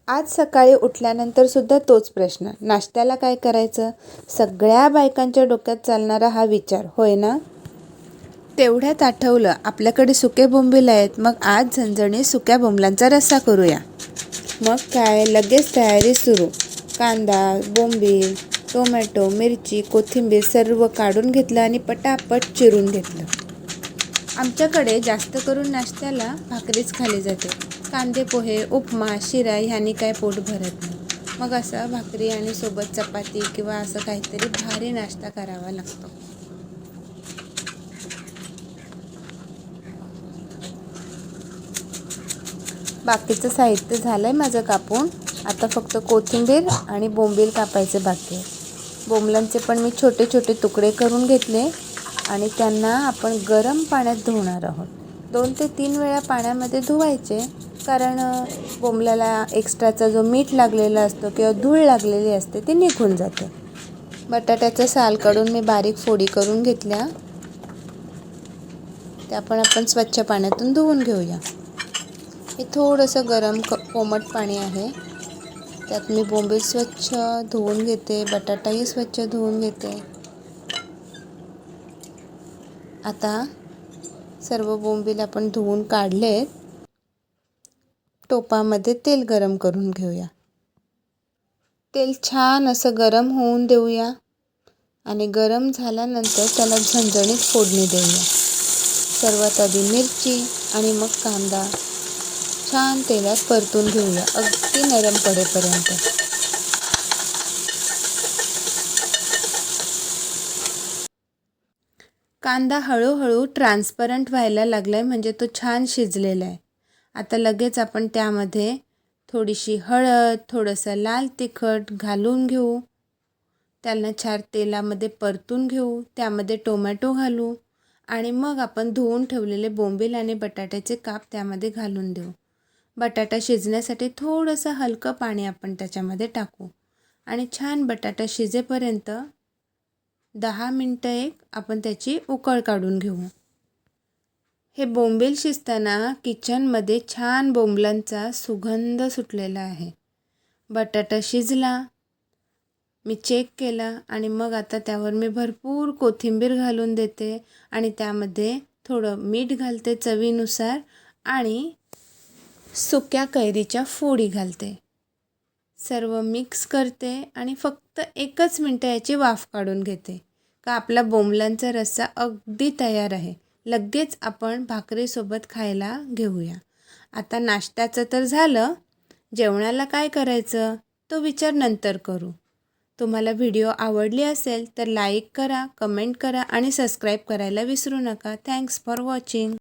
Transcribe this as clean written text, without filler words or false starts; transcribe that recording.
आज सकाळी उठल्यानंतर सुद्धा तोच प्रश्न, नाश्त्याला काय करायचं? सगळ्या बायकांच्या डोक्यात चालणारा हा विचार, होय ना? तेवढ्यात आठवलं आपल्याकडे सुके बोंबील आहेत, मग आज झणझणीत सुक्या बोंबलांचा रस्सा करूया. मग काय, लगेच तयारी सुरू. कांदा, बोंबील, टोमॅटो, मिरची, कोथिंबीर सर्व काढून घेतलं आणि पटापट चिरून घेतलं. आमच्याकडे जास्त करून नाश्त्याला भाकरीच खाली जाते. कांदे पोहे, उपमा, शिरा ह्यानी काय पोट भरत नाही. मग असं भाकरी आणि सोबत चपाती किंवा असं काहीतरी भारी नाश्ता करावा लागतो. बाकीचं साहित्य झालं आहे माझं कापून. आता फक्त कोथिंबीर आणि बोंबील कापायचे बाकी आहे. बोंबलांचे पण मी छोटे छोटे तुकडे करून घेतले आणि त्यांना आपण गरम पाण्यात धुवणार आहोत. 2 ते 3 वेळा पाण्यामध्ये धुवायचे, कारण बोंबलाला एक्स्ट्राचा जो मीठ लागलेला असतो किंवा धूळ लागलेली असते ती निघून जाते. बटाट्याचं साल काढून मी बारीक फोडी करून घेतल्या. त्या पण आपण स्वच्छ पाण्यातून धुवून घेऊया. हे थोडंसं गरम कोमट पाणी आहे. त्यात मी बोंबील स्वच्छ धुवून घेते, बटाटाही स्वच्छ धुवून घेते. आता सर्व बोंबील आपण धुवून काढलेत. टोपामध्ये तेल गरम करून घेऊया. तेल छान असं गरम होऊन देऊया आणि गरम झाल्यानंतर त्याला झणझणीत फोडणी देऊया. सर्वात आधी मिरची आणि मग कांदा छान तेलात परतून घेऊया, अगदी नरम पडेपर्यंत. कांदा हळूहळू ट्रान्सपरंट व्हायला लागला आहे, म्हणजे तो छान शिजलेला आहे. आता लगेच आपण त्यामध्ये थोडीशी हळद, थोडंसं लाल तिखट घालून घेऊ. त्याला छान तेलामध्ये परतून घेऊ. त्यामध्ये टोमॅटो घालू आणि मग आपण धुवून ठेवलेले बोंबील आणि बटाट्याचे काप त्यामध्ये घालून देऊ. बटाटा शिजण्यासाठी थोडंसं हलकं पाणी आपण त्याच्यामध्ये टाकू आणि छान बटाटा शिजेपर्यंत 10 मिनटं आपण त्याची उकळ काढून घेऊ. हे बोंबील शिजताना किचनमध्ये छान बोंबलांचा सुगंध सुटलेला आहे. बटाटा शिजला, मी चेक केला आणि मग आता त्यावर मी भरपूर कोथिंबीर घालून देते आणि त्यामध्ये थोडं मीठ घालते चवीनुसार आणि सुक्या कैरीच्या फोडी घालते. सर्व मिक्स करते आणि फक्त 1 मिनटं याची वाफ काढून घेते का आपला बोंबलांचा रस्सा अगदी तयार आहे. लगेच आपण भाकरीसोबत खायला घेऊया. आता नाश्त्याचं तर झालं, जेवणाला काय करायचं तो विचार नंतर करू. तुम्हाला व्हिडिओ आवडली असेल तर लाईक करा, कमेंट करा आणि सबस्क्राईब करायला विसरू नका. Thanks for watching.